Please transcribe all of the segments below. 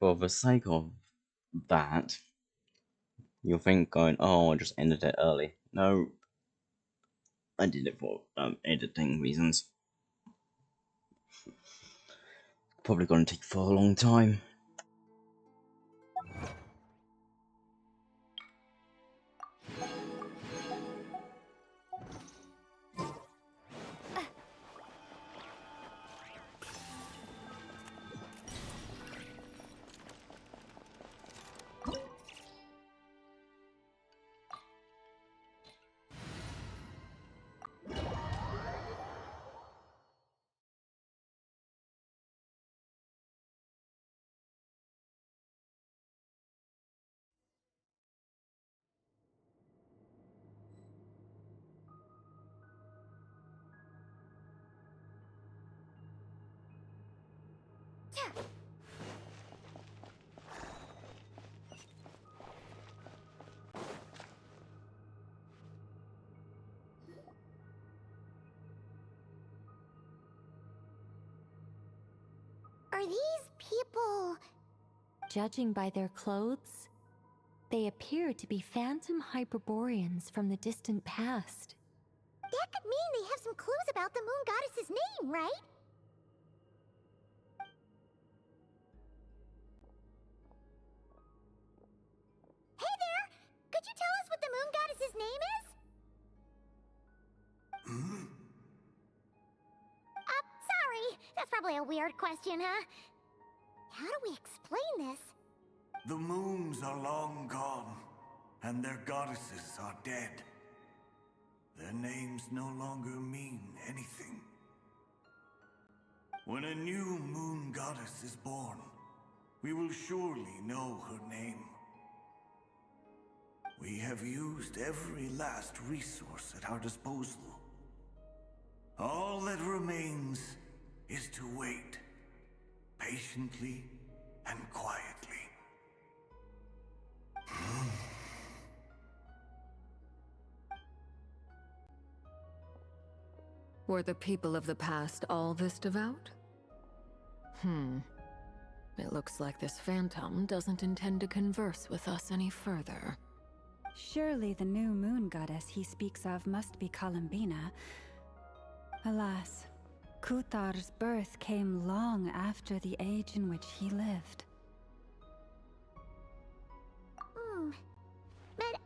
For the sake of that, you'll think going, oh, I just ended it early. No, I did it for editing reasons. Probably gonna take for a long time. Are these people... Judging by their clothes, they appear to be phantom Hyperboreans from the distant past. That could mean they have some clues about the moon goddess's name, right? Hey there! Could you tell us what the moon goddess's name is? Sorry. That's probably a weird question, huh? How do we explain this? The moons are long gone, and their goddesses are dead. Their names no longer mean anything. When a new moon goddess is born, we will surely know her name. We have used every last resource at our disposal. All that remains is to wait, patiently and quietly. Were the people of the past all this devout? It looks like this phantom doesn't intend to converse with us any further. Surely the new moon goddess he speaks of must be Columbina. Alas, Kuthar's birth came long after the age in which he lived. But,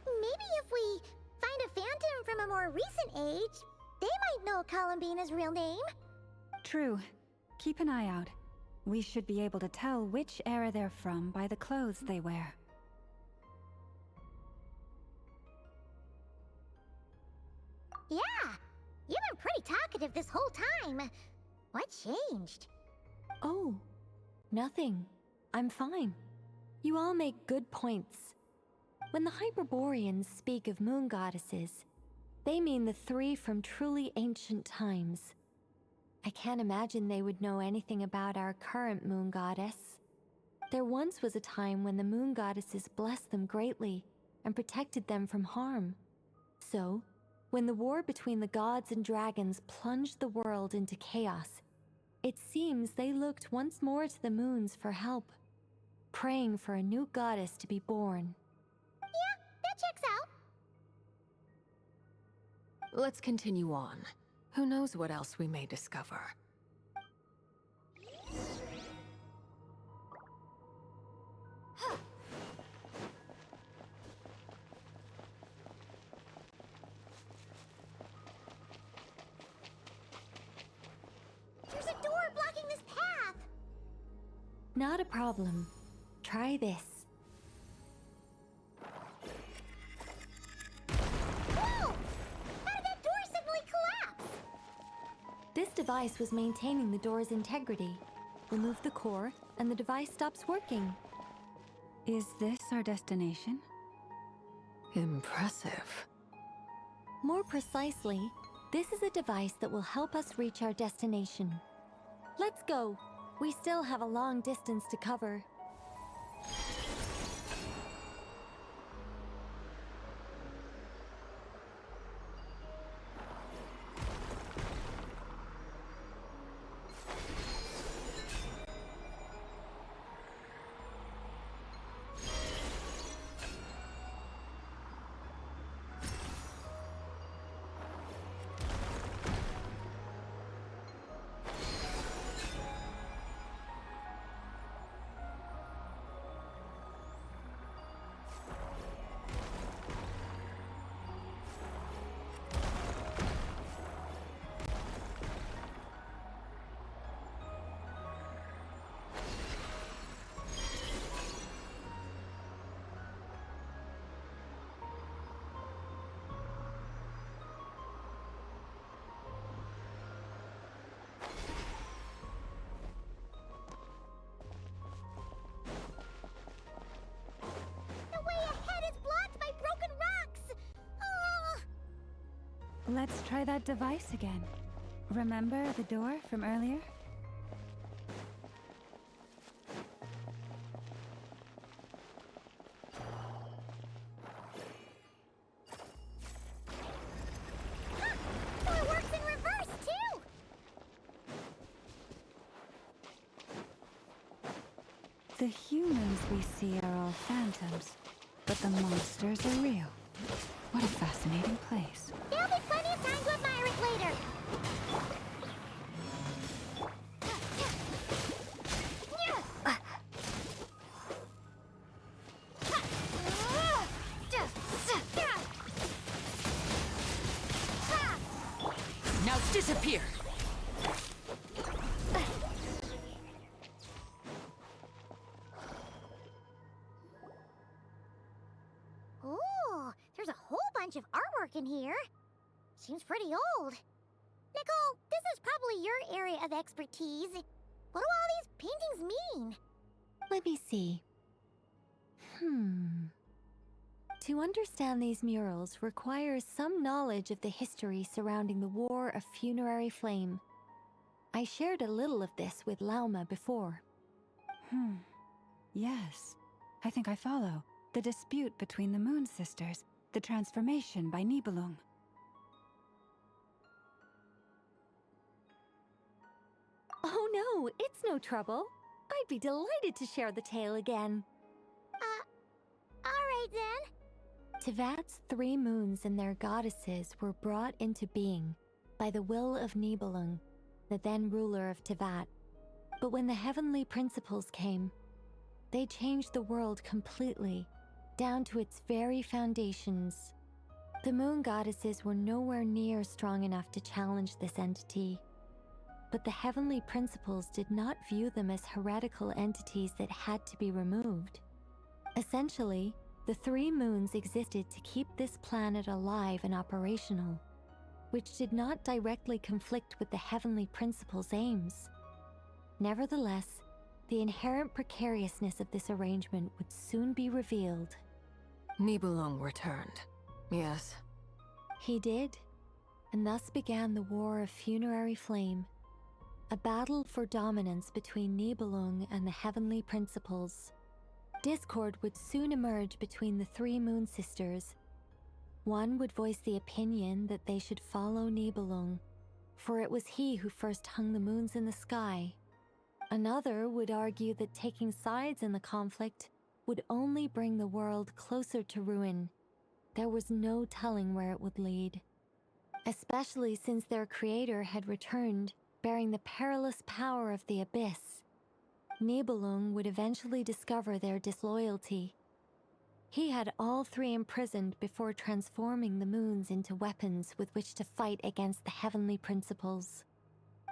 maybe if we find a phantom from a more recent age, they might know Columbina's real name. True. Keep an eye out. We should be able to tell which era they're from by the clothes they wear. Yeah, you've been pretty talkative this whole time. What changed? Oh, nothing. I'm fine. You all make good points. When the Hyperboreans speak of moon goddesses, they mean the three from truly ancient times. I can't imagine they would know anything about our current moon goddess. There once was a time when the moon goddesses blessed them greatly and protected them from harm. So, when the war between the gods and dragons plunged the world into chaos, it seems they looked once more to the moons for help, praying for a new goddess to be born. Yeah, that checks out. Let's continue on. Who knows what else we may discover? There's a door blocking this path. Not a problem. Try this. Whoa! How did that door suddenly collapse? This device was maintaining the door's integrity. Remove the core, and the device stops working. Is this our destination? Impressive. More precisely, this is a device that will help us reach our destination. Let's go. We still have a long distance to cover. Let's try that device again. Remember the door from earlier? It works in reverse, too! The humans we see are all phantoms, but the monsters are real. What a fascinating place. There'll be plenty of time to admire it later. Now disappear! Ooh, there's a whole bunch of artwork in here. Seems pretty old. Nicole, this is probably your area of expertise. What do all these paintings mean? Let me see. To understand these murals requires some knowledge of the history surrounding the War of Funerary Flame. I shared a little of this with Lauma before. Yes, I think I follow. The dispute between the Moon Sisters, the transformation by Nibelung. Oh no, it's no trouble. I'd be delighted to share the tale again. Alright then. Tevat's 3 moons and their goddesses were brought into being by the will of Nibelung, the then ruler of Tevat. But when the heavenly principles came, they changed the world completely, down to its very foundations. The moon goddesses were nowhere near strong enough to challenge this entity. But the heavenly principles did not view them as heretical entities that had to be removed. Essentially, the 3 moons existed to keep this planet alive and operational, which did not directly conflict with the heavenly principles' aims. Nevertheless, the inherent precariousness of this arrangement would soon be revealed. Nibelung returned. Yes. He did, and thus began the War of Funerary Flame, a battle for dominance between Nibelung and the heavenly principles. Discord would soon emerge between the 3 moon sisters. One would voice the opinion that they should follow Nibelung, for it was he who first hung the moons in the sky. Another would argue that taking sides in the conflict would only bring the world closer to ruin. There was no telling where it would lead, especially since their creator had returned, bearing the perilous power of the abyss. Nibelung would eventually discover their disloyalty. He had all 3 imprisoned before transforming the moons into weapons with which to fight against the heavenly principles.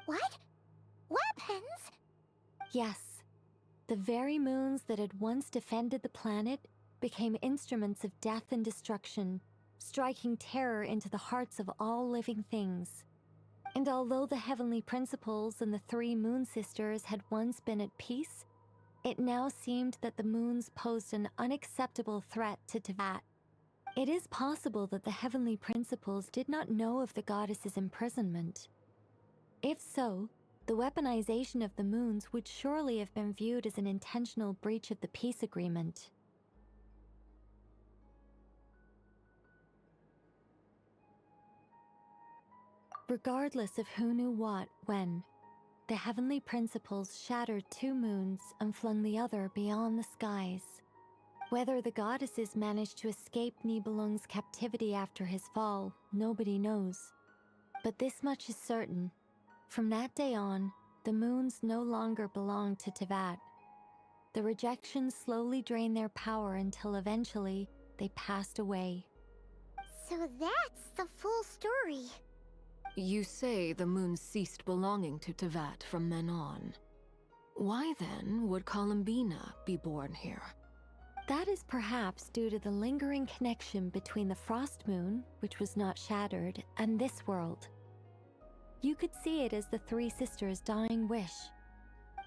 What? Weapons? Yes, the very moons that had once defended the planet became instruments of death and destruction, striking terror into the hearts of all living things. And although the heavenly principles and the 3 moon sisters had once been at peace, it now seemed that the moons posed an unacceptable threat to Tevat. It is possible that the heavenly principles did not know of the goddess's imprisonment. If so, the weaponization of the moons would surely have been viewed as an intentional breach of the peace agreement. Regardless of who knew what, when, the heavenly principles shattered 2 moons and flung the other beyond the skies. Whether the goddesses managed to escape Nibelung's captivity after his fall, nobody knows. But this much is certain. From that day on, the moons no longer belonged to Tevat. The rejection slowly drained their power until eventually they passed away. So that's the full story. You say the moon ceased belonging to Tevat from then on. Why then would Columbina be born here? That is perhaps due to the lingering connection between the Frost Moon, which was not shattered, and this world. You could see it as the 3 sisters' dying wish.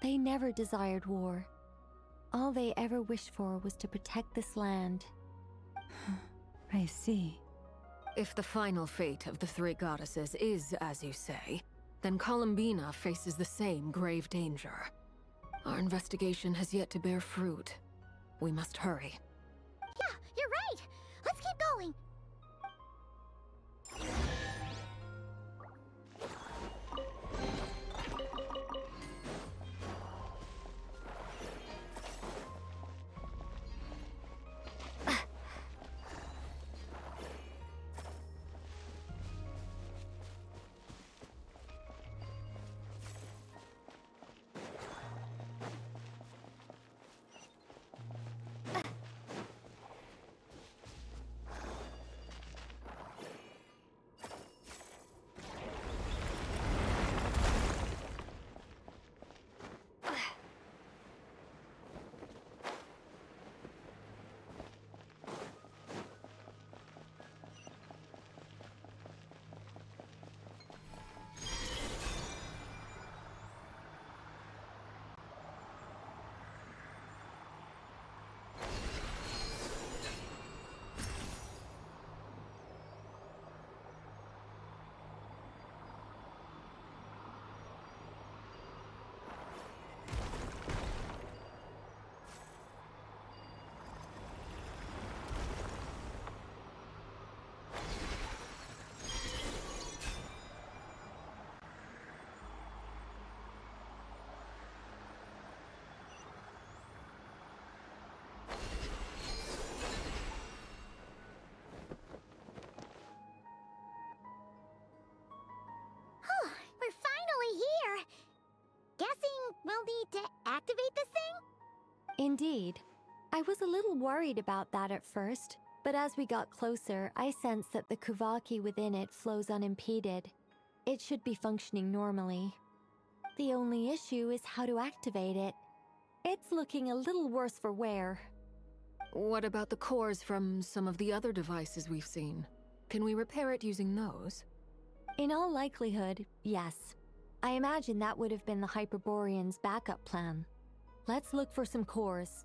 They never desired war. All they ever wished for was to protect this land. I see. If the final fate of the three goddesses is as you say, then Columbina faces the same grave danger. Our investigation has yet to bear fruit. We must hurry. Yeah, you're right. Let's keep going. We're finally here. Guessing we'll need to activate this thing? Indeed. I was a little worried about that at first, but as we got closer, I sensed that the Kuvaki within it flows unimpeded. It should be functioning normally. The only issue is how to activate it. It's looking a little worse for wear. What about the cores from some of the other devices we've seen? Can we repair it using those? In all likelihood, yes. I imagine that would have been the Hyperborean's backup plan. Let's look for some cores.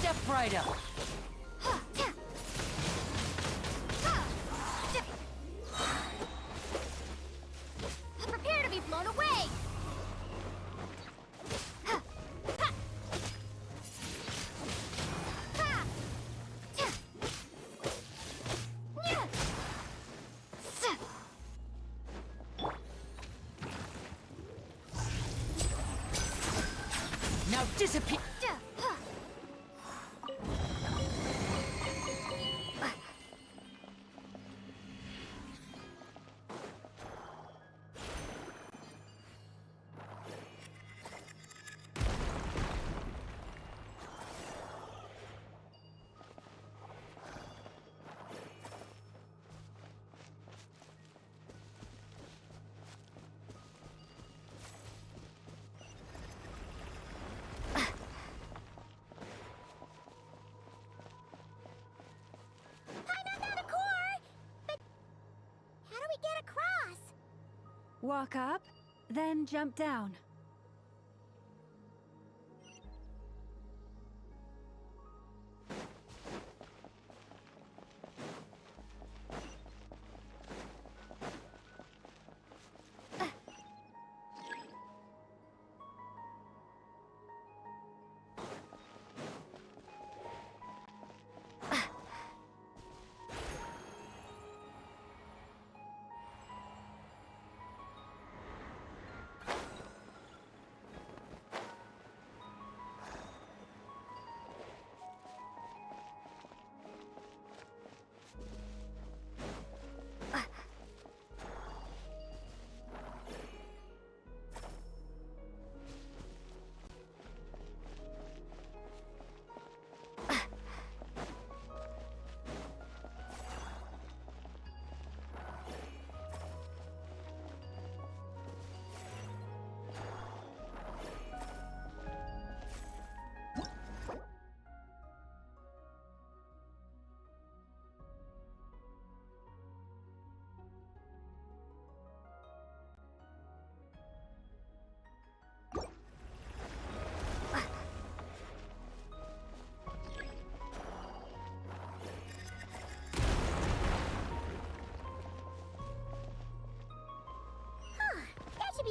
Step right up. Prepare to be blown away! Now disappear. Walk up, then jump down.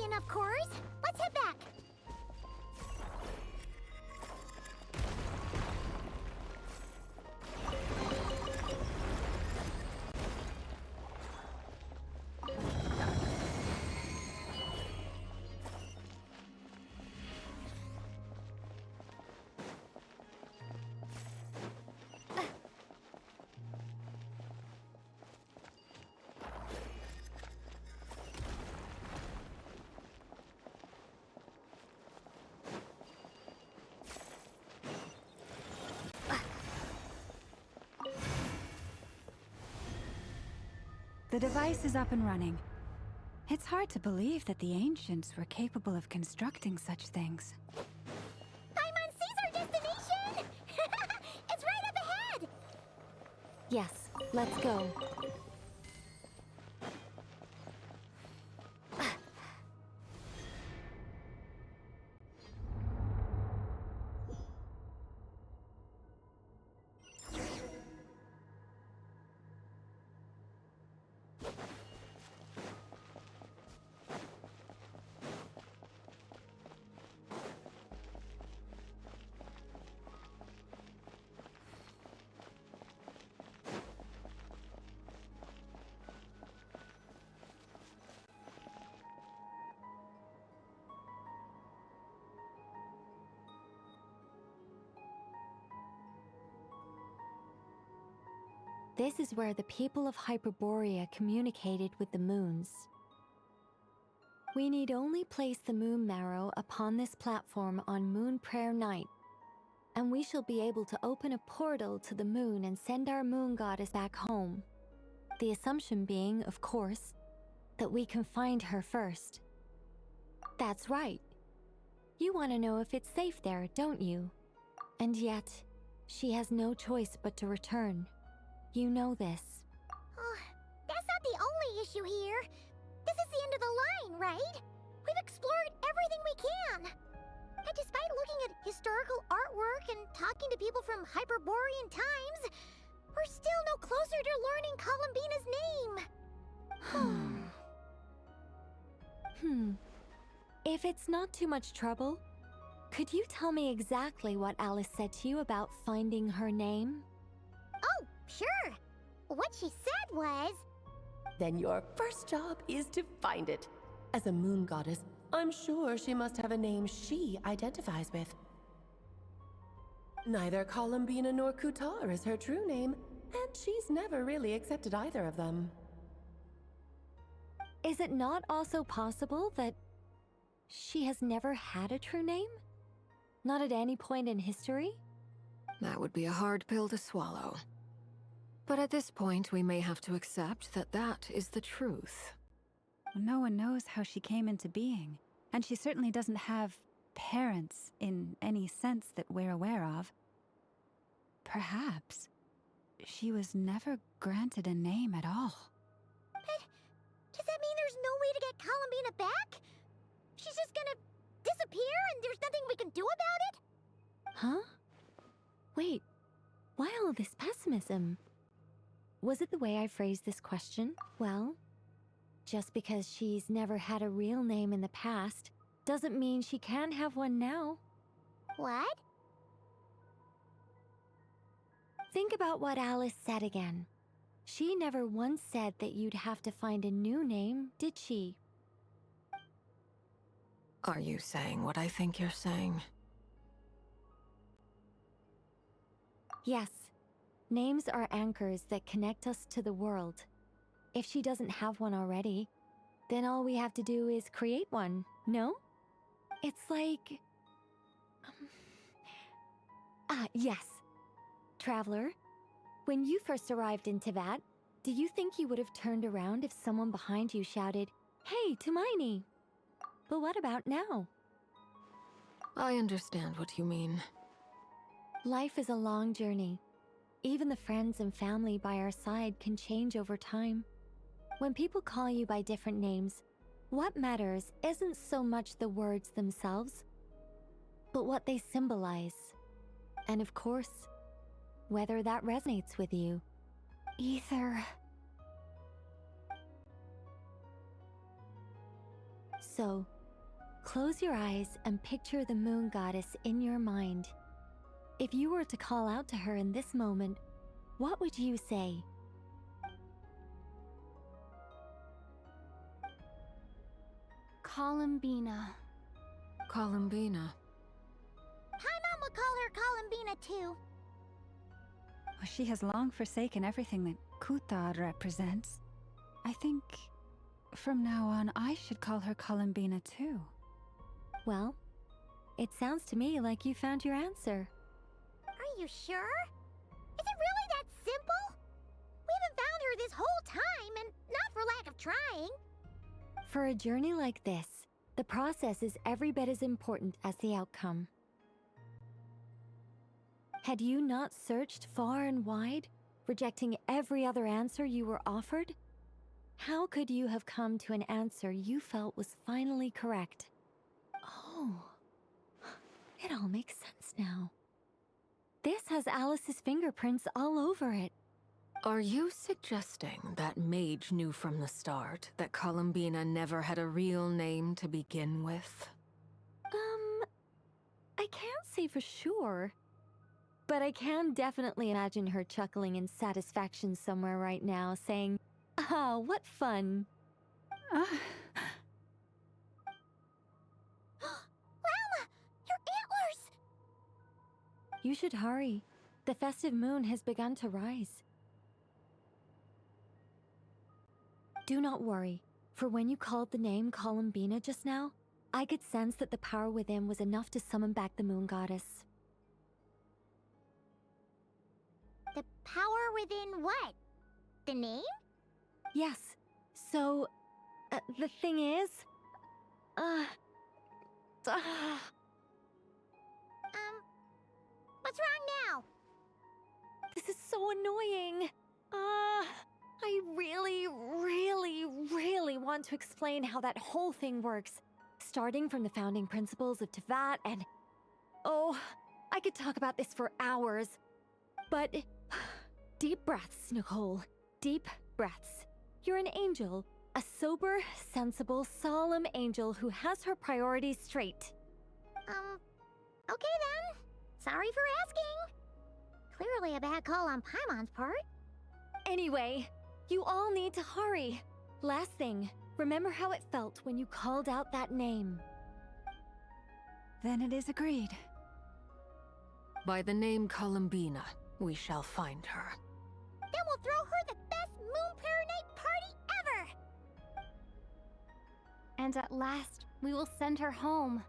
Welkin, of course. Let's head back. The device is up and running. It's hard to believe that the ancients were capable of constructing such things. Paimon sees our destination! It's right up ahead! Yes, let's go. This is where the people of Hyperborea communicated with the moons. We need only place the moon marrow upon this platform on Moon Prayer Night, and we shall be able to open a portal to the moon and send our moon goddess back home. The assumption being, of course, that we can find her first. That's right. You want to know if it's safe there, don't you? And yet, she has no choice but to return. You know this. Oh, that's not the only issue here. This is the end of the line, right? We've explored everything we can. And despite looking at historical artwork and talking to people from Hyperborean times, we're still no closer to learning Columbina's name. If it's not too much trouble, could you tell me exactly what Alice said to you about finding her name? Oh, sure. What she said was... Then your first job is to find it. As a moon goddess, I'm sure she must have a name she identifies with. Neither Columbina nor Kutar is her true name, and she's never really accepted either of them. Is it not also possible that she has never had a true name? Not at any point in history? That would be a hard pill to swallow. But at this point, we may have to accept that that is the truth. No one knows how she came into being, and she certainly doesn't have parents in any sense that we're aware of. Perhaps she was never granted a name at all. But does that mean there's no way to get Columbina back? She's just gonna disappear and there's nothing we can do about it? Huh? Wait, why all this pessimism? Was it the way I phrased this question? Well, just because she's never had a real name in the past doesn't mean she can't have one now. What? Think about what Alice said again. She never once said that you'd have to find a new name, did she? Are you saying what I think you're saying? Yes. Names are anchors that connect us to the world. If she doesn't have one already, then all we have to do is create one, no? It's like... yes. Traveler, when you first arrived in Teyvat, do you think you would have turned around if someone behind you shouted, "Hey, Tumaini"? But what about now? I understand what you mean. Life is a long journey. Even the friends and family by our side can change over time. When people call you by different names, what matters isn't so much the words themselves, but what they symbolize. And of course, whether that resonates with you. Ether. So, Close your eyes and picture the moon goddess in your mind. If you were to call out to her in this moment, what would you say? Columbina. Columbina. Paimon would call her Columbina too. Well, she has long forsaken everything that Kuthar represents. I think from now on I should call her Columbina too. Well, it sounds to me like you found your answer. Are you sure? Is it really that simple? We haven't found her this whole time, and not for lack of trying. For a journey like this, the process is every bit as important as the outcome. Had you not searched far and wide, rejecting every other answer you were offered? How could you have come to an answer you felt was finally correct? Oh, it all makes sense now. This has Alice's fingerprints all over it. Are you suggesting that Mage knew from the start that Columbina never had a real name to begin with? I can't say for sure. But I can definitely imagine her chuckling in satisfaction somewhere right now, saying, "Ah, what fun." Llama! Your antlers! You should hurry. The festive moon has begun to rise. Do not worry, for when you called the name Columbina just now, I could sense that the power within was enough to summon back the moon goddess. The power within what? The name? Yes, so, the thing is... What's wrong now? This is so annoying. I really want to explain how that whole thing works. Starting from the founding principles of Tevat and... Oh, I could talk about this for hours. But... Deep breaths, Nicole. Deep breaths. You're an angel. A sober, sensible, solemn angel who has her priorities straight. Okay then. Sorry for asking. Clearly a bad call on Paimon's part. Anyway, you all need to hurry. Last thing, remember how it felt when you called out that name. Then it is agreed. By the name Columbina, we shall find her. Then we'll throw her the best Moon Prayer Night party ever! And at last, we will send her home.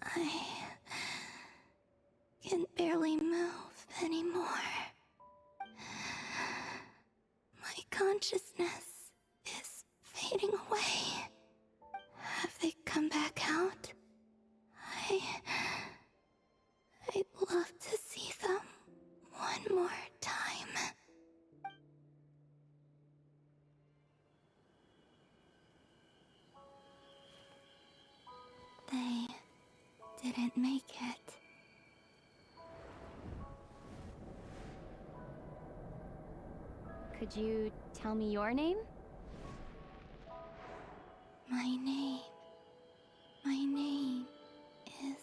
I can barely move anymore. My consciousness is fading away. Have they come back out? I'd love to see them one more time. They didn't make it. Could you tell me your name? My name is...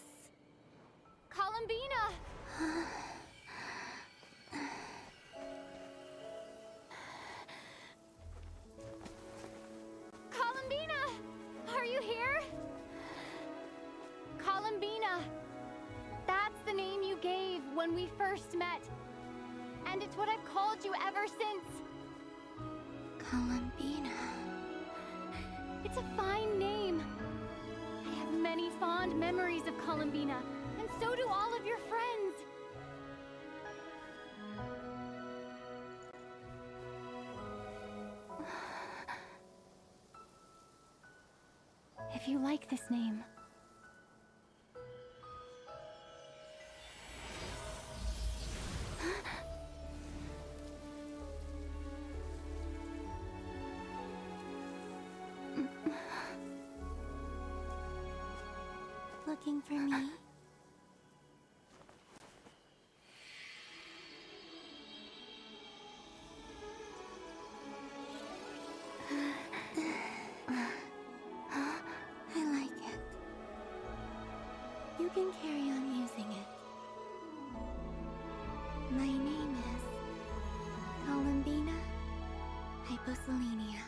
Columbina! Columbina! Are you here? Columbina! That's the name you gave when we first met. And it's what I've called you ever since. Columbina. It's a fine name. I have many fond memories of Columbina, and so do all of your friends. If you like this name, looking for me? I like it. You can carry on using it. My name is Columbina Hyposelenia.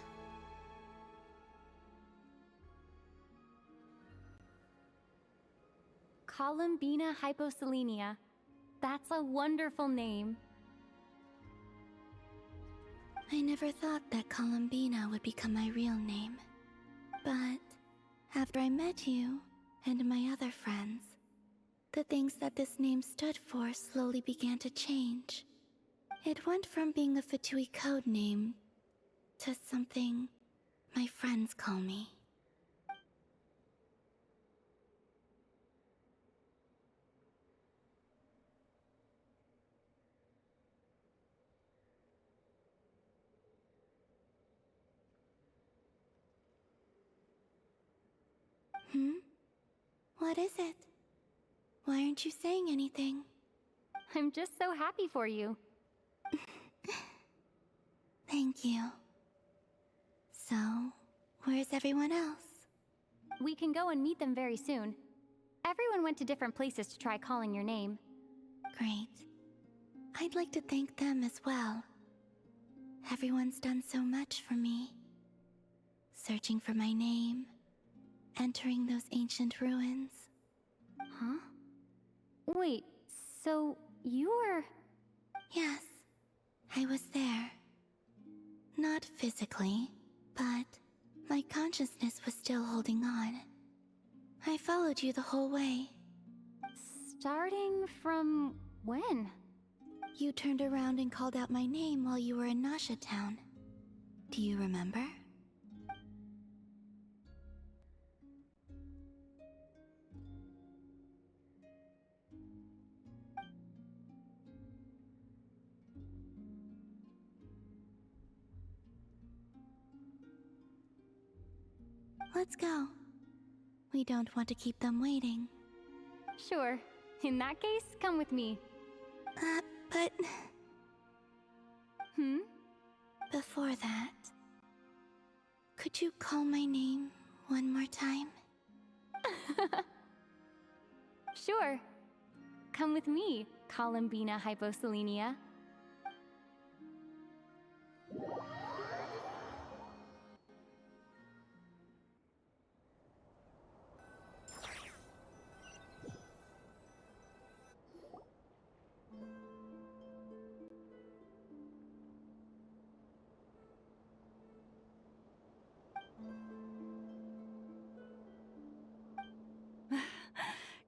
Columbina Hyposelenia. That's a wonderful name. I never thought that Columbina would become my real name. But after I met you and my other friends, the things that this name stood for slowly began to change. It went from being a Fatui code name to something my friends call me. What is it? Why aren't you saying anything? I'm just so happy for you. Thank you. So, where's everyone else? We can go and meet them very soon. Everyone went to different places to try calling your name. Great. I'd like to thank them as well. Everyone's done so much for me. Searching for my name, entering those ancient ruins. Huh? Wait, so you were... Yes, I was there. Not physically, but my consciousness was still holding on. I followed you the whole way. Starting from when? You turned around and called out my name while you were in Nasha Town. Do you remember? Let's go. We don't want to keep them waiting. Sure. In that case, come with me. But... Hmm? Before that... Could you call my name one more time? Sure. Come with me, Columbina Hyposelenia.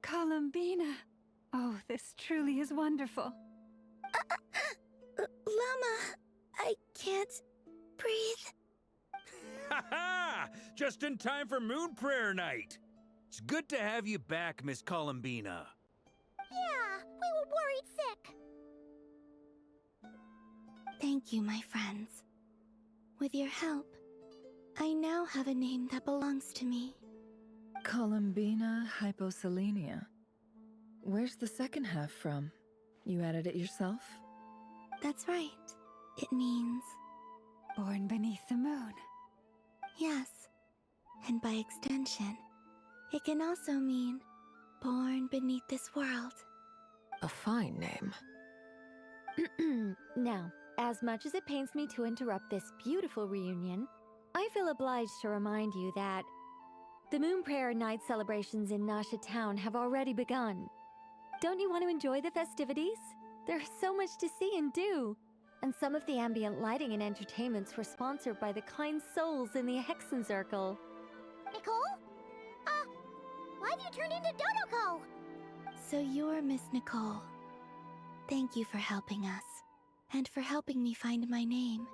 Columbina! Oh, this truly is wonderful. Llama, I can't breathe. Ha ha! Just in time for Moon Prayer Night. It's good to have you back, Miss Columbina. Yeah, we were worried sick. Thank you, my friends. With your help, I now have a name that belongs to me. Columbina Hyposelenia. Where's the second half from? You added it yourself? That's right. It means... Born beneath the moon. yes. And by extension, it can also mean born beneath this world. A fine name. Now, as much as it pains me to interrupt this beautiful reunion, I feel obliged to remind you that the Moon Prayer Night celebrations in Nasha Town have already begun. Don't you want to enjoy the festivities? There's so much to see and do. And some of the ambient lighting and entertainments were sponsored by the kind souls in the Hexen Circle. Nicole? Why have you turned into Dodoko? So you're Miss Nicole. Thank you for helping us, and for helping me find my name.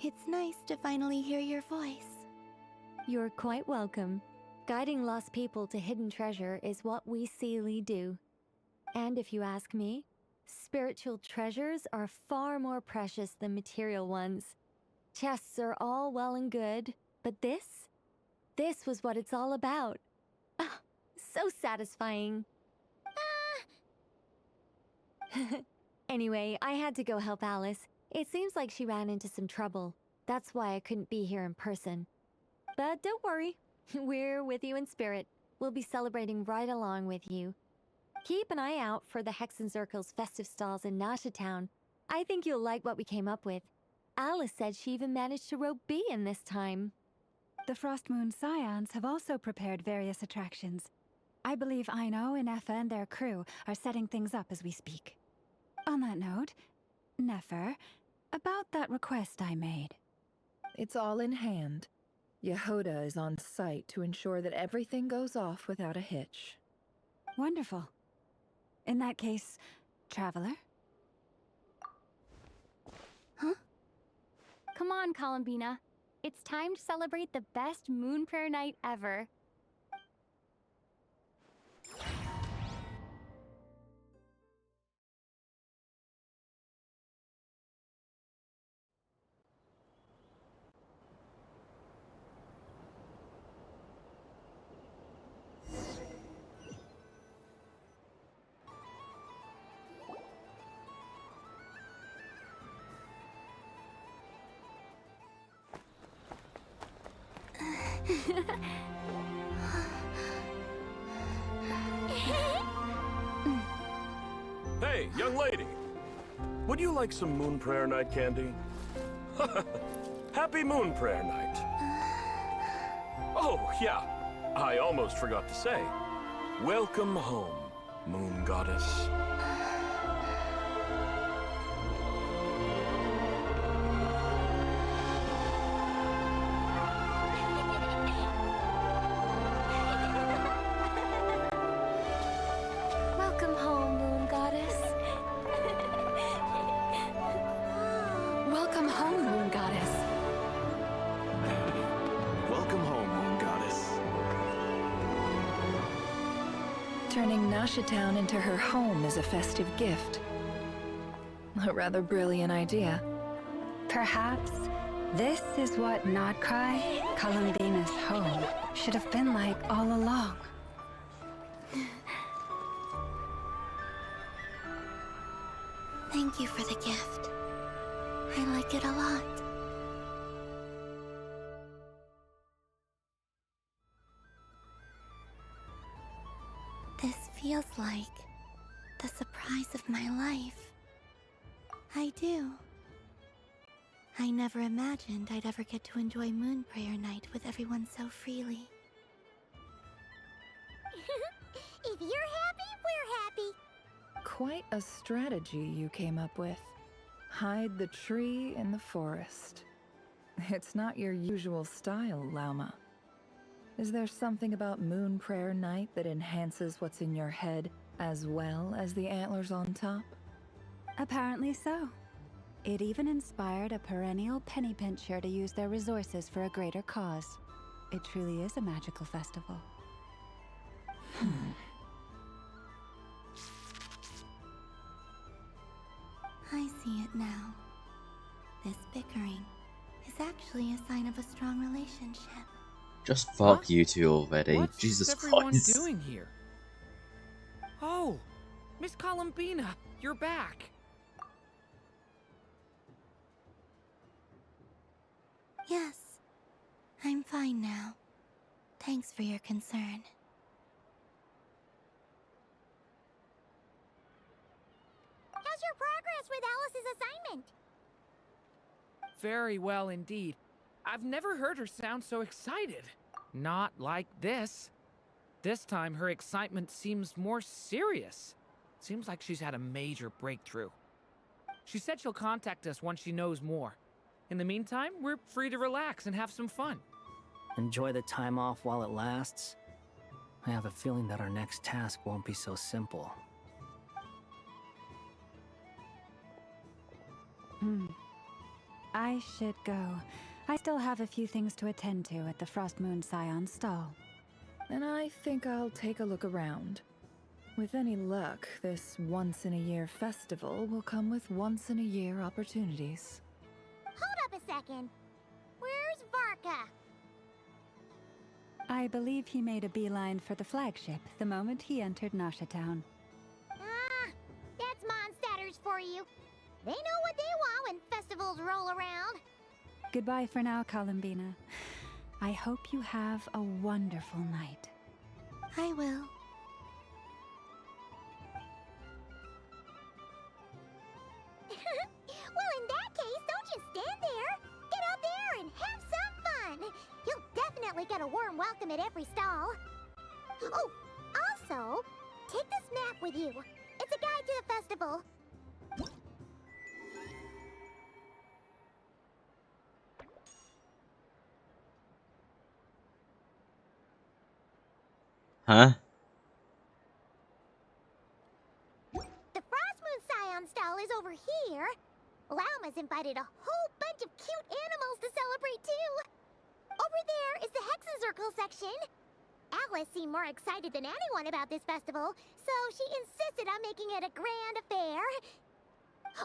It's nice to finally hear your voice. You're quite welcome. Guiding lost people to hidden treasure is what we Seelie do. And if you ask me, spiritual treasures are far more precious than material ones. Chests are all well and good, but this was what it's all about. Ah, So satisfying. Anyway, I had to go help Alice. It seems like she ran into some trouble. That's why I couldn't be here in person. But don't worry, we're with you in spirit. We'll be celebrating right along with you. Keep an eye out for the Hexenzirkel's festive stalls in Nasha Town. I think you'll like what we came up with. Alice said she even managed to rope B in this time. The Frost Moon Scions have also prepared various attractions. I believe Aino, Nefer, and their crew are setting things up as we speak. On that note, Nefer, about that request I made. It's all in hand. Yehoda is on site to ensure that everything goes off without a hitch. Wonderful. In that case, Traveler? Huh? Come on, Columbina. It's time to celebrate the best Moon Prayer night ever. Hey, young lady! Would you like some Moon Prayer Night candy? Happy Moon Prayer Night! Oh, yeah, I almost forgot to say. Welcome home, Moon Goddess. Welcome home, Moon Goddess. Welcome home, Moon Goddess. Welcome home, Moon Goddess. Turning Nasha Town into her home is a festive gift. A rather brilliant idea. Perhaps this is what Nodcry, Columbina's home, should have been like all along. Thank you for the gift. I like it a lot. This feels like the surprise of my life. I do. I never imagined I'd ever get to enjoy Moon Prayer Night with everyone so freely. If you're happy, we're happy. Quite a strategy you came up with. Hide the tree in the forest. It's not your usual style, Lauma. Is there something about Moon Prayer Night that enhances what's in your head as well as the antlers on top? Apparently so. It even inspired a perennial penny pincher to use their resources for a greater cause. It truly is a magical festival. I see it now. This bickering is actually a sign of a strong relationship. Just fuck you two already. What's Jesus everyone Christ. doing here? Oh, Miss Columbina, you're back. Yes, I'm fine now. Thanks for your concern. How's your progress with Alice's assignment? Very well indeed. I've never heard her sound so excited. Not like this. This time her excitement seems more serious. Seems like she's had a major breakthrough. She said she'll contact us once she knows more. In the meantime, we're free to relax and have some fun. Enjoy the time off while it lasts. I have a feeling that our next task won't be so simple. I should go. I still have a few things to attend to at the Frost Moon Scion stall. And I think I'll take a look around. With any luck, this once-in-a-year festival will come with once-in-a-year opportunities. Hold up a second. Where's Varka? I believe he made a beeline for the flagship the moment he entered Nasha Town. Ah, that's Mondstadters for you. They know what they want when festivals roll around. Goodbye for now, Columbina. I hope you have a wonderful night. I will. Well, in that case, don't just stand there. Get out there and have some fun. You'll definitely get a warm welcome at every stall. Oh, also, take this map with you. It's a guide to the festival. Huh? The Frost Moon Scion stall is over here. Lauma's invited a whole bunch of cute animals to celebrate too. Over there is the Hexen Circle section. Alice seemed more excited than anyone about this festival, so she insisted on making it a grand affair.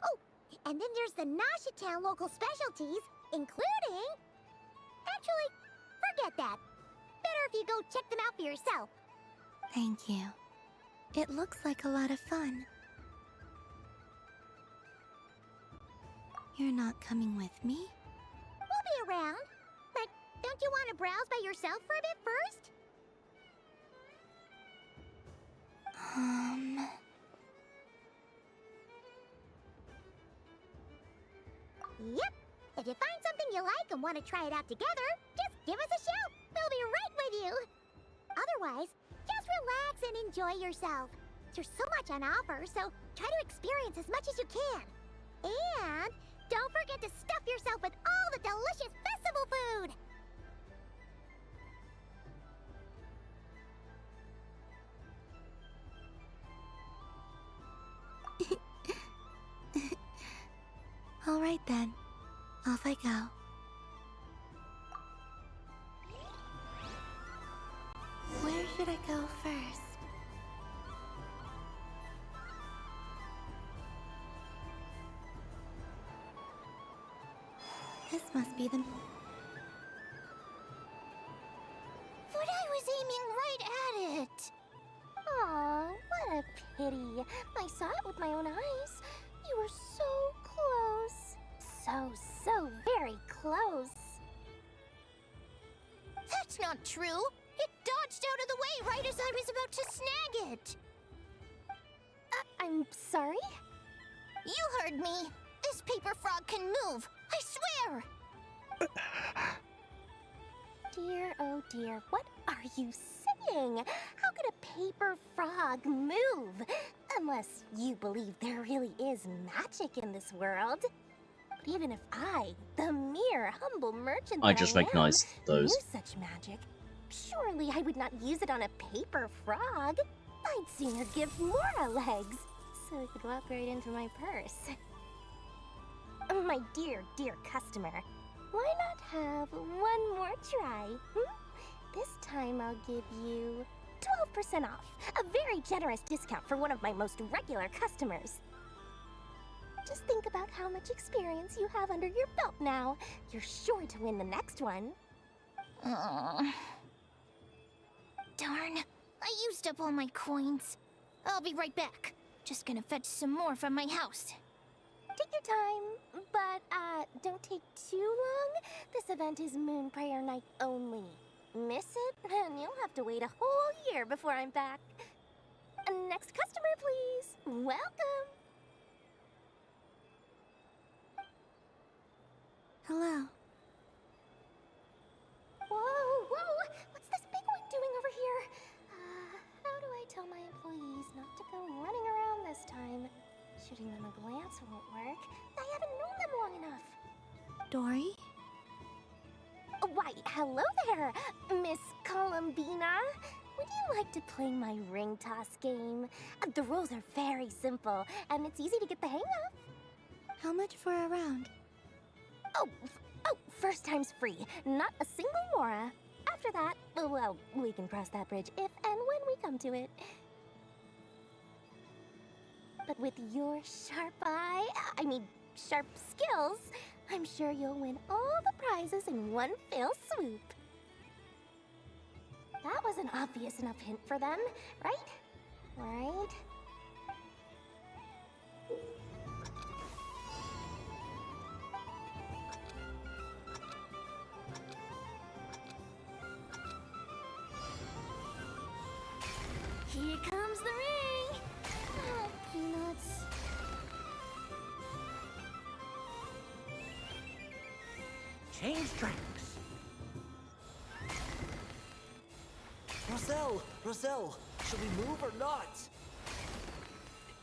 Oh, and then there's the Nasha Town local specialties, including... Actually, forget that. Better if you go check them out for yourself. Thank you. It looks like a lot of fun. You're not coming with me? We'll be around. But don't you want to browse by yourself for a bit first? Yep. If you find something you like and want to try it out together, just give us a shout. We'll be right with you. Otherwise, just relax and enjoy yourself. There's so much on offer, so try to experience as much as you can. And don't forget to stuff yourself with all the delicious festival food. All right then. Off I go. Where should I go first? This must be the... But I was aiming right at it. Aw, what a pity. I saw it with my own eyes. You were so close. So very close. That's not true. It dodged out of the way right as I was about to snag it. I'm sorry? You heard me. This paper frog can move. I swear. Dear, oh dear, what are you saying? How could a paper frog move? Unless you believe there really is magic in this world. But even if I, the mere humble merchant I just recognized those. knew such magic, surely I would not use it on a paper frog. I'd sooner give Mora legs, so it could walk right into my purse. My dear, dear customer, why not have one more try? This time I'll give you 12% off, a very generous discount for one of my most regular customers. Just think about how much experience you have under your belt now. You're sure to win the next one. Darn, I used up all my coins. I'll be right back. Just gonna fetch some more from my house. Take your time, but don't take too long. This event is Moon Prayer Night only. Miss it, and you'll have to wait a whole year before I'm back. Next customer, please. Welcome. Hello. Whoa! What's this big one doing over here? How do I tell my employees not to go running around this time? Shooting them a glance won't work. I haven't known them long enough. Dory? Why, hello there, Miss Columbina. Would you like to play my ring toss game? The rules are very simple, and it's easy to get the hang of. How much for a round? Oh, first time's free. Not a single mora. After that, well, we can cross that bridge if and when we come to it. But with your sharp eye, sharp skills, I'm sure you'll win all the prizes in one fell swoop. That was an obvious enough hint for them, right? Right? Here comes the ring! Oh, peanuts. Change tracks. Roselle, should we move or not?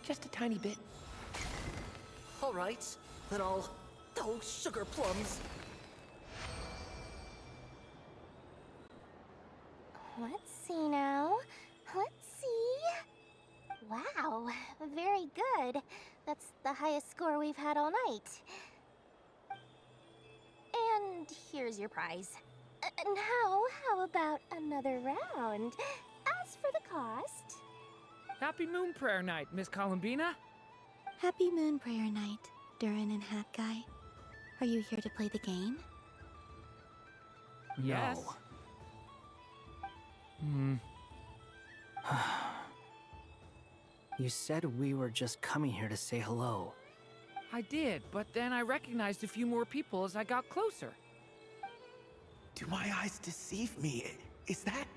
Just a tiny bit. All right, then I'll... Oh, sugar plums. Let's see now. Let's see. Wow, very good. That's the highest score we've had all night. And here's your prize. Now, how about another round? As for the cost... Happy Moon Prayer Night, Miss Columbina. Happy Moon Prayer Night, Durin and Hat Guy. Are you here to play the game? Yes. No. You said we were just coming here to say hello. I did, but then I recognized a few more people as I got closer. Do my eyes deceive me? Is that...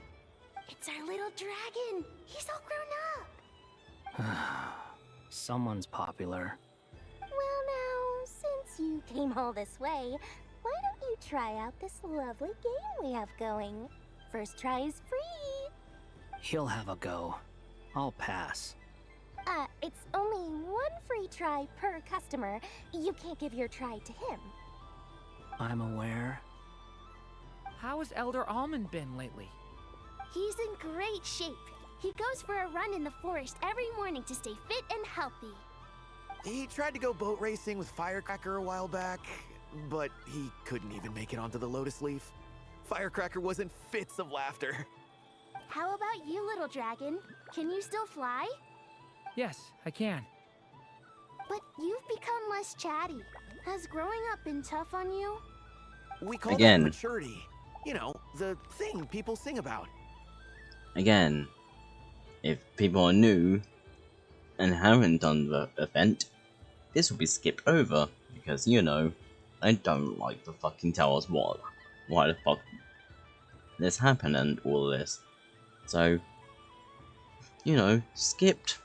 It's our little dragon! He's all grown up! Someone's popular. Well now, since you came all this way, why don't you try out this lovely game we have going? First try is free! He'll have a go. I'll pass. It's only one free try per customer. You can't give your try to him. I'm aware. How has Elder Almond been lately? He's in great shape. He goes for a run in the forest every morning to stay fit and healthy. He tried to go boat racing with Firecracker a while back, but he couldn't even make it onto the Lotus Leaf. Firecracker was in fits of laughter. How about you, little dragon? Can you still fly? Yes, I can. But you've become less chatty. Has growing up been tough on you? We call Again. that maturity. You know, the thing people sing about. Again, if people are new and haven't done the event, this will be skipped over because, you know, I don't like to fucking tell us why the fuck this happened and all this. So, you know, skipped.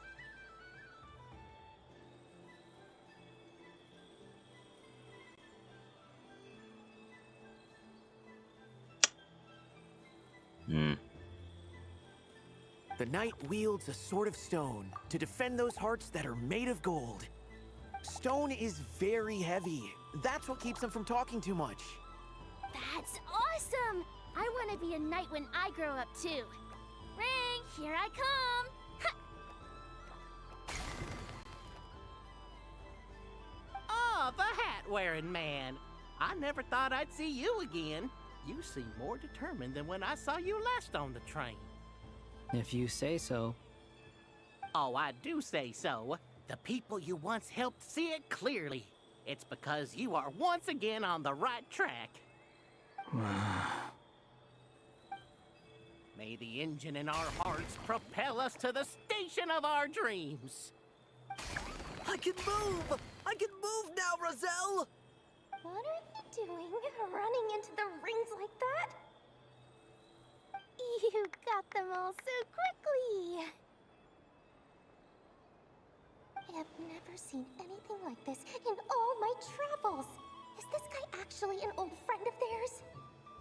The knight wields a sword of stone to defend those hearts that are made of gold. Stone is very heavy. That's what keeps him from talking too much. That's awesome! I want to be a knight when I grow up too. Ring, here I come! Oh, the hat-wearing man. I never thought I'd see you again. You seem more determined than when I saw you last on the train. If you say so. Oh, I do say so. The people you once helped see it clearly. It's because you are once again on the right track. May the engine in our hearts propel us to the station of our dreams. I can move! I can move now, Roselle! What are you doing, running into the rings like that? You got them all so quickly! I have never seen anything like this in all my travels! Is this guy actually an old friend of theirs?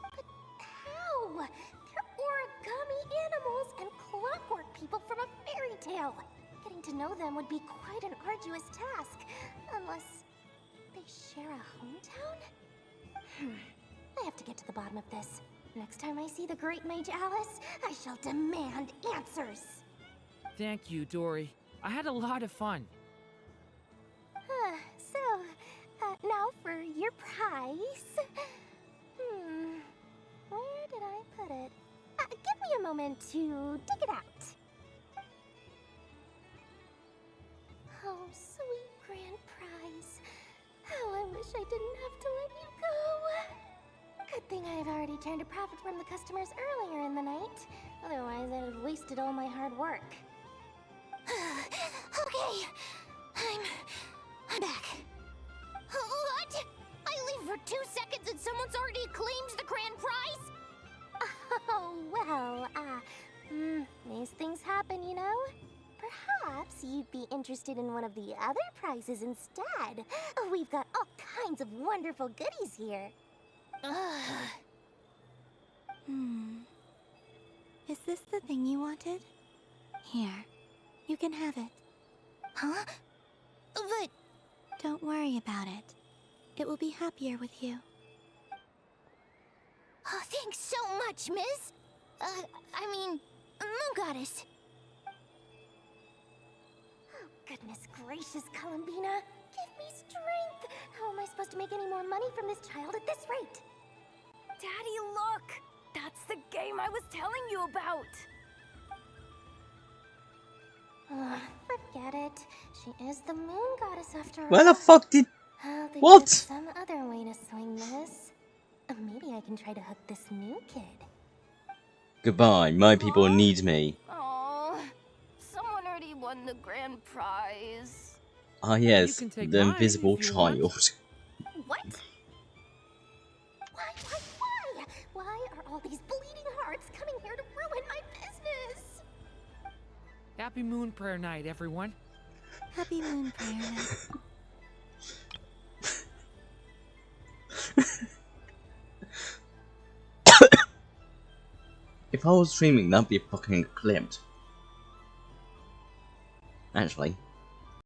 But how? They're origami animals and clockwork people from a fairy tale! Getting to know them would be quite an arduous task, unless they share a hometown? I have to get to the bottom of this. Next time I see the Great Mage Alice, I shall demand answers. Thank you, Dory. I had a lot of fun. Now for your prize. Where did I put it? Give me a moment to dig it out. Oh, sweet grand prize. How I wish I didn't have to let you go. Good thing I have already turned a profit from the customers earlier in the night. Otherwise, I'd have wasted all my hard work. Okay, I'm back. What? I leave for 2 seconds and someone's already claimed the grand prize? Oh, well, these things happen, you know? Perhaps you'd be interested in one of the other prizes instead. We've got all kinds of wonderful goodies here. Is this the thing you wanted? Here, you can have it. Huh? But... Don't worry about it. It will be happier with you. Oh, thanks so much, miss. I mean, Moon Goddess. Oh, goodness gracious, Columbina. Give me strength. How am I supposed to make any more money from this child at this rate? Daddy, look! That's the game I was telling you about! Forget it. She is the Moon Goddess after all. Where the fuck did... I'll think What? of some other way to swing this. Maybe I can try to hook this new kid. Goodbye, my people need me. Oh, someone already won the grand prize. Ah yes, You can take the mine invisible if you want. child. What? Why? Why are all these bleeding hearts coming here to ruin my business? Happy Moon Prayer Night, everyone. Happy Moon Prayer Night. If I was streaming, that'd be fucking clipped. Actually,